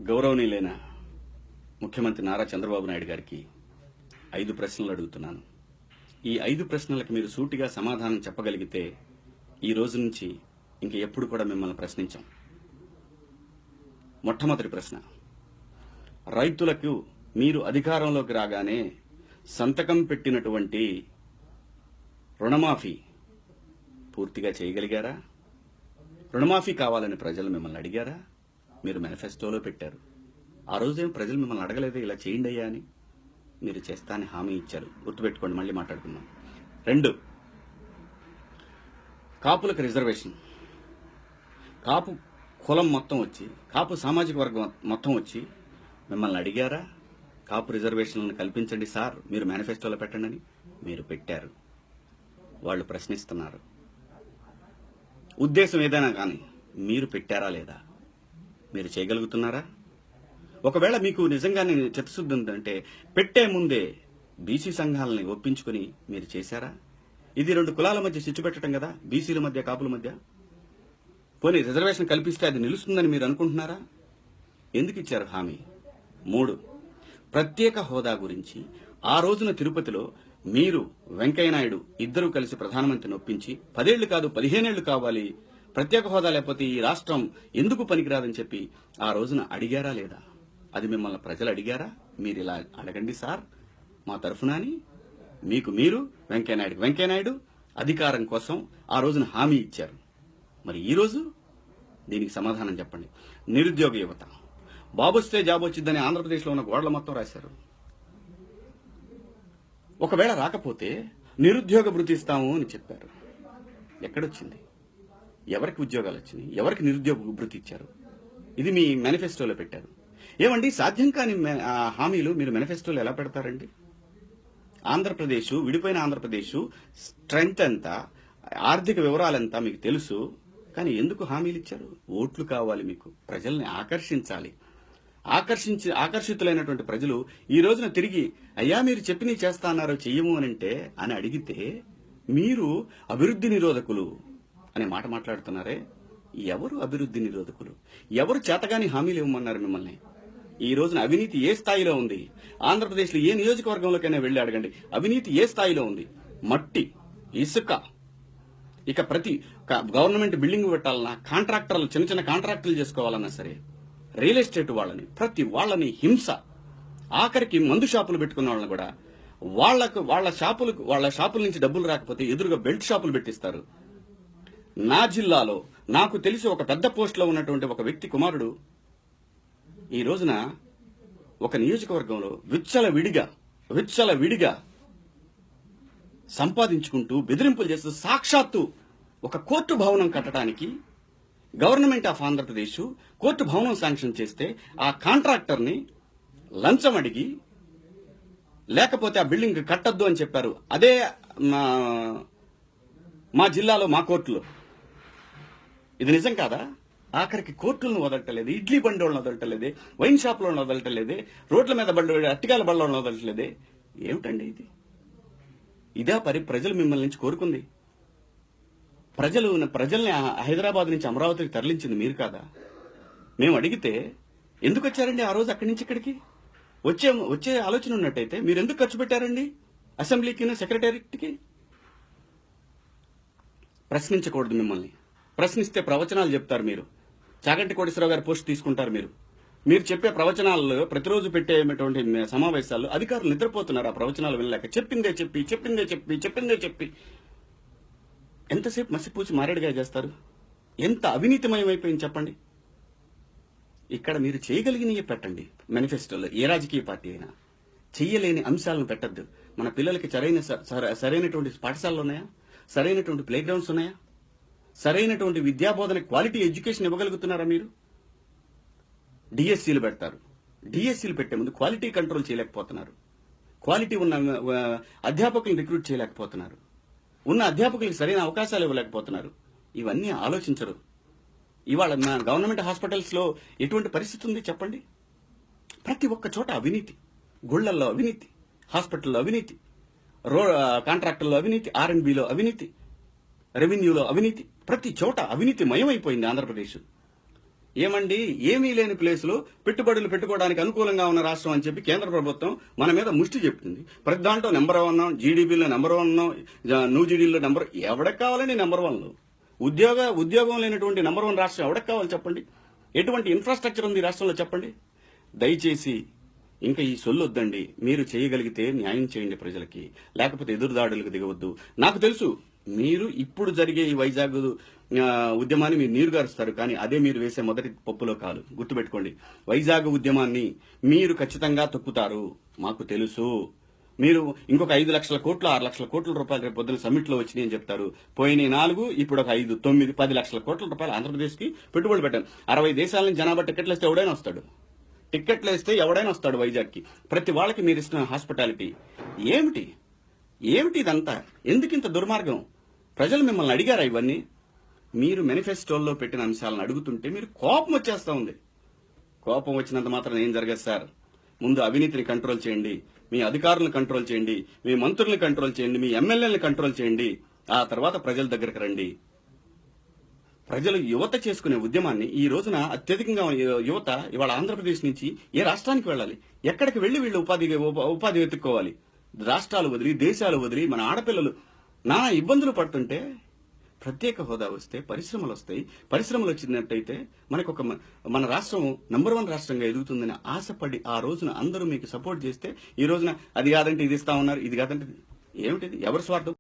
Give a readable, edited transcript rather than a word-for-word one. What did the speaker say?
గౌరవనీయులైన ముఖ్యమంత్రి నారా చంద్రబాబు నాయుడు గారికి 5 ప్రశ్నలు అడుగుతున్నాను. ఈ 5 ప్రశ్నలకు మీరు సూటిగా సమాధానం చెప్పగలిగితే ఈ రోజు నుంచి ఇంక ఎప్పుడు కూడా మిమ్మల్ని ప్రశ్నించాం. మొట్టమొదటి ప్రశ్న, రైతులకు మీరు అధికారంలోకి రాగానే సంతకం పెట్టినటువంటి రుణమాఫీ పూర్తిగా చేయగలిగారా? రుణమాఫీ కావాలని ప్రజలు మిమ్మల్ని అడిగారా? మీరు మేనిఫెస్టోలో పెట్టారు. ఆ రోజేం ప్రజలు మిమ్మల్ని అడగలేదే ఇలా చేయండి అయ్యా అని? మీరు చేస్తా అని హామీ ఇచ్చారు. గుర్తుపెట్టుకోండి, మళ్ళీ మాట్లాడుకుందాం. 2, కాపులకు రిజర్వేషన్. కాపు కులం మొత్తం వచ్చి, కాపు సామాజిక వర్గం మొత్తం వచ్చి మిమ్మల్ని అడిగారా? కాపు రిజర్వేషన్లను కల్పించండి సార్, మీరు మేనిఫెస్టోలో పెట్టండి అని. మీరు పెట్టారు. వాళ్ళు ప్రశ్నిస్తున్నారు. ఉద్దేశం ఏదైనా కానీ మీరు పెట్టారా లేదా? మీరు చేయగలుగుతున్నారా? ఒకవేళ మీకు నిజంగానే చిత్తశుద్ధి ఉందంటే పెట్టే ముందే బీసీ సంఘాలని ఒప్పించుకుని మీరు చేశారా? ఇది 2 కులాల మధ్య చిచ్చు పెట్టడం కదా, బీసీల మధ్య కాపుల మధ్య. పోనీ రిజర్వేషన్ కల్పిస్తే అది నిలుస్తుందని మీరు అనుకుంటున్నారా? ఎందుకు ఇచ్చారు హామీ? 3, ప్రత్యేక హోదా గురించి ఆ రోజున తిరుపతిలో మీరు వెంకయ్యనాయుడు ఇద్దరూ కలిసి ప్రధానమంత్రిని ఒప్పించి 10 ఏళ్లు కాదు 15 ఏళ్లు కావాలి, ప్రత్యేక హోదా లేకపోతే ఈ రాష్ట్రం ఎందుకు పనికిరాదని చెప్పి ఆ రోజున అడిగారా లేదా? అది మిమ్మల్ని ప్రజలు అడిగారా? మీరు ఇలా అడగండి సార్ మా తరఫున అని మీకు మీరు వెంకయ్యనాయుడు అధికారం కోసం ఆ రోజున హామీ ఇచ్చారు. మరి ఈ రోజు దీనికి సమాధానం చెప్పండి. నిరుద్యోగ యువత, బాబు వస్తే జాబ్ వచ్చిందని ఆంధ్రప్రదేశ్లో ఉన్న గోడల మొత్తం రాశారు. ఒకవేళ రాకపోతే నిరుద్యోగ భృతి ఇస్తాము అని చెప్పారు. ఎక్కడొచ్చింది? ఎవరికి ఉద్యోగాలు వచ్చినాయి? ఎవరికి నిరుద్యోగ భృతి ఇచ్చారు? ఇది మీ మేనిఫెస్టోలో పెట్టారు. ఏమండి, సాధ్యం కాని హామీలు మీరు మేనిఫెస్టోలో ఎలా పెడతారండి? ఆంధ్రప్రదేశ్, విడిపోయిన ఆంధ్రప్రదేశ్ స్ట్రెంగ్త్ ఎంత, ఆర్థిక వివరాలెంత మీకు తెలుసు. కానీ ఎందుకు హామీలు ఇచ్చారు? ఓట్లు కావాలి మీకు, ప్రజల్ని ఆకర్షించాలి. ఆకర్షితులైనటువంటి ప్రజలు ఈ రోజున తిరిగి అయ్యా మీరు చెప్పిన చేస్తా అన్నారో చెయ్యము అని అడిగితే మీరు అభివృద్ధి నిరోధకులు అనే మాట మాట్లాడుతున్నారే. ఎవరు అభివృద్ధి నిరోధకులు? ఎవరు చేతగాని హామీలు ఇవ్వమన్నారు మిమ్మల్ని? ఈ రోజున అవినీతి ఏ స్థాయిలో ఉంది? ఆంధ్రప్రదేశ్లో ఏ నియోజకవర్గంలోకైనా వెళ్లి అడగండి, అవినీతి ఏ స్థాయిలో ఉంది? మట్టి, ఇసుక, ఇక ప్రతి గవర్నమెంట్ బిల్డింగ్ పెట్టాలన్నా, కాంట్రాక్టర్లు చిన్న చిన్న కాంట్రాక్టులు చేసుకోవాలన్నా సరే, రియల్ ఎస్టేట్ వాళ్ళని, ప్రతి వాళ్ళని హింస. ఆఖరికి మందు షాపులు పెట్టుకున్న వాళ్ళని కూడా వాళ్ళ షాపుల నుంచి డబ్బులు రాకపోతే ఎదురుగా బెల్ట్ షాపులు పెట్టిస్తారు. నా జిల్లాలో నాకు తెలిసి ఒక పెద్ద పోస్టులో ఉన్నటువంటి ఒక వ్యక్తి కుమారుడు ఈ రోజున ఒక నియోజకవర్గంలో విచ్చలవిడిగా సంపాదించుకుంటూ బెదిరింపులు చేస్తూ సాక్షాత్తు ఒక కోర్టు భవనం కట్టడానికి గవర్నమెంట్ ఆఫ్ ఆంధ్రప్రదేశ్ కోర్టు భవనం శాంక్షన్ చేస్తే ఆ కాంట్రాక్టర్ని లంచం అడిగి లేకపోతే ఆ బిల్డింగ్ కట్టద్దు అని చెప్పారు. అదే మా జిల్లాలో మా కోర్టులో. ఇది నిజం కాదా? ఆఖరికి కోర్టులను వదలటలేదే, ఇడ్లీ బండి వాళ్ళని వదలటలేదే, వైన్ షాపులను వదలటలేదే, రోడ్ల మీద అట్టికాల బండ్లను వదలటలేదే. ఏమిటండి ఇది? ఇదే ప్రజలు మిమ్మల్ని నుంచి కోరుకుంది? ప్రజల్ని హైదరాబాద్ నుంచి అమరావతికి తరలించింది మీరు కాదా? మేము అడిగితే ఎందుకు వచ్చారండి ఆ రోజు అక్కడి నుంచి ఇక్కడికి? వచ్చే ఆలోచన ఉన్నట్టయితే మీరు ఎందుకు ఖర్చు పెట్టారండి అసెంబ్లీకి, సెక్రటేరియట్కి? ప్రశ్నించకూడదు మిమ్మల్ని. ప్రశ్నిస్తే ప్రవచనాలు చెప్తారు మీరు. చాగంటి కోటేశ్వరరావు గారి పోస్ట్ తీసుకుంటారు మీరు చెప్పే ప్రవచనాల్లో ప్రతిరోజు పెట్టేటువంటి సమావేశాల్లో అధికారులు నిద్రపోతున్నారు ఆ ప్రవచనాలు వినలేక. చెప్పిందే చెప్పి ఎంతసేపు మసిపూసి మారేడుగా చేస్తారు? ఎంత అవినీతిమయమైపోయింది చెప్పండి. ఇక్కడ మీరు చేయగలిగినవి పెట్టండి మేనిఫెస్టోలో. ఏ రాజకీయ పార్టీ అయినా చెయ్యలేని అంశాలను పెట్టద్దు. మన పిల్లలకి సరైనటువంటి పాఠశాలలు ఉన్నాయా? సరైనటువంటి ప్లే గ్రౌండ్స్ ఉన్నాయా? సరైనటువంటి విద్యాబోధన క్వాలిటీ ఎడ్యుకేషన్ ఇవ్వగలుగుతున్నారా మీరు? డిఎస్సీలు పెడతారు. డిఎస్సీలు పెట్టే ముందు క్వాలిటీ కంట్రోల్ చేయలేకపోతున్నారు. క్వాలిటీ ఉన్న అధ్యాపకులను రిక్రూట్ చేయలేకపోతున్నారు. ఉన్న అధ్యాపకులకు సరైన అవకాశాలు ఇవ్వలేకపోతున్నారు. ఇవన్నీ ఆలోచించరు. ఇవాళ గవర్నమెంట్ హాస్పిటల్స్ లో ఎటువంటి పరిస్థితి ఉంది చెప్పండి? ప్రతి ఒక్క చోట అవినీతి. గుళ్లల్లో అవినీతి, హాస్పిటల్లో అవినీతి, కాంట్రాక్టర్లో అవినీతి, R&Bలో అవినీతి, రెవెన్యూలో అవినీతి. ప్రతి చోట అవినీతి మయమైపోయింది ఆంధ్రప్రదేశ్. ఏమండి, ఏమీ లేని ప్లేసులో పెట్టుబడులు పెట్టుకోవడానికి అనుకూలంగా ఉన్న రాష్ట్రం అని చెప్పి కేంద్ర ప్రభుత్వం మన మీద ముష్టి చెప్తుంది. ప్రతి దాంట్లో నెంబర్ 1 ఉన్నాం, జీడీపీలో నెంబర్ 1 ఉన్నాం, జీడీలో నెంబర్. ఎవరికి కావాలండి నెంబర్ 1? ఉద్యోగం లేనటువంటి నెంబర్ 1 రాష్ట్రం ఎవరికి కావాలి చెప్పండి? ఎటువంటి ఇన్ఫ్రాస్ట్రక్చర్ ఉంది ఈ రాష్ట్రంలో చెప్పండి? దయచేసి ఇంకా ఈ సొల్లు వద్దండి. మీరు చేయగలిగితే న్యాయం చేయండి ప్రజలకి, లేకపోతే ఎదురుదాడులకు దిగవద్దు. నాకు తెలుసు మీరు ఇప్పుడు జరిగే ఈ వైజాగ్ ఉద్యమాన్ని మీరు నీరుగారుస్తారు, కానీ అదే మీరు వేసే మొదటి పప్పులో కాలు. గుర్తుపెట్టుకోండి, వైజాగ్ ఉద్యమాన్ని మీరు ఖచ్చితంగా తొక్కుతారు, మాకు తెలుసు. మీరు ఇంకొక 5 లక్షల కోట్లు 6 లక్షల కోట్ల రూపాయలు రేపు పొద్దున సమ్మిట్ లో వచ్చినాయి అని చెప్తారు. పోయిన 4 ఇప్పుడు ఒక 5 9 10 లక్షల కోట్ల రూపాయలు ఆంధ్రప్రదేశ్ కి పెట్టుబడులు పెట్టారు. 60 దేశాల నుంచి జనాభా టికెట్లు వేస్తే ఎవడైనా వస్తాడు. టిక్కెట్లు వేస్తే ఎవడైనా వస్తాడు వైజాగ్ కి. ప్రతి వాళ్ళకి మీరు ఇస్తున్న హాస్పిటాలిటీ ఏమిటి? ఇదంతా ఎందుకు ఇంత దుర్మార్గం? ప్రజలు మిమ్మల్ని అడిగారా ఇవన్నీ? మీరు మేనిఫెస్టోల్లో పెట్టిన అంశాలను అడుగుతుంటే మీరు కోపం వచ్చేస్తా ఉంది. కోపం వచ్చినంత మాత్రం ఏం జరగదు సార్. ముందు అవినీతిని కంట్రోల్ చేయండి, మీ అధికారులను కంట్రోల్ చేయండి, మీ మంత్రులను కంట్రోల్ చేయండి, మీ ఎమ్మెల్యేలను కంట్రోల్ చేయండి. ఆ తర్వాత ప్రజల దగ్గరకు రండి. ప్రజలు యువత చేసుకునే ఉద్యమాన్ని ఈ రోజున అత్యధికంగా యువత ఇవాళ ఆంధ్రప్రదేశ్ నుంచి ఏ రాష్ట్రానికి వెళ్ళాలి? ఎక్కడికి వెళ్లి వీళ్ళు ఉపాధి వెతుక్కోవాలి? రాష్ట్రాలు వదిలి, దేశాలు వదిలి మన ఆడపిల్లలు నానా ఇబ్బందులు పడుతుంటే ప్రత్యేక హోదా వస్తే పరిశ్రమలు వస్తాయి. పరిశ్రమలు వచ్చినట్టయితే మనకు మన రాష్ట్రం నంబర్ 1 రాష్ట్రంగా ఎదుగుతుందని ఆశపడి ఆ రోజున అందరూ మీకు సపోర్ట్ చేస్తే ఈ రోజున అది కాదంటే ఇది ఇస్తా ఉన్నారు, ఇది కాదంటే ఏమిటిది? ఎవరి స్వార్థం?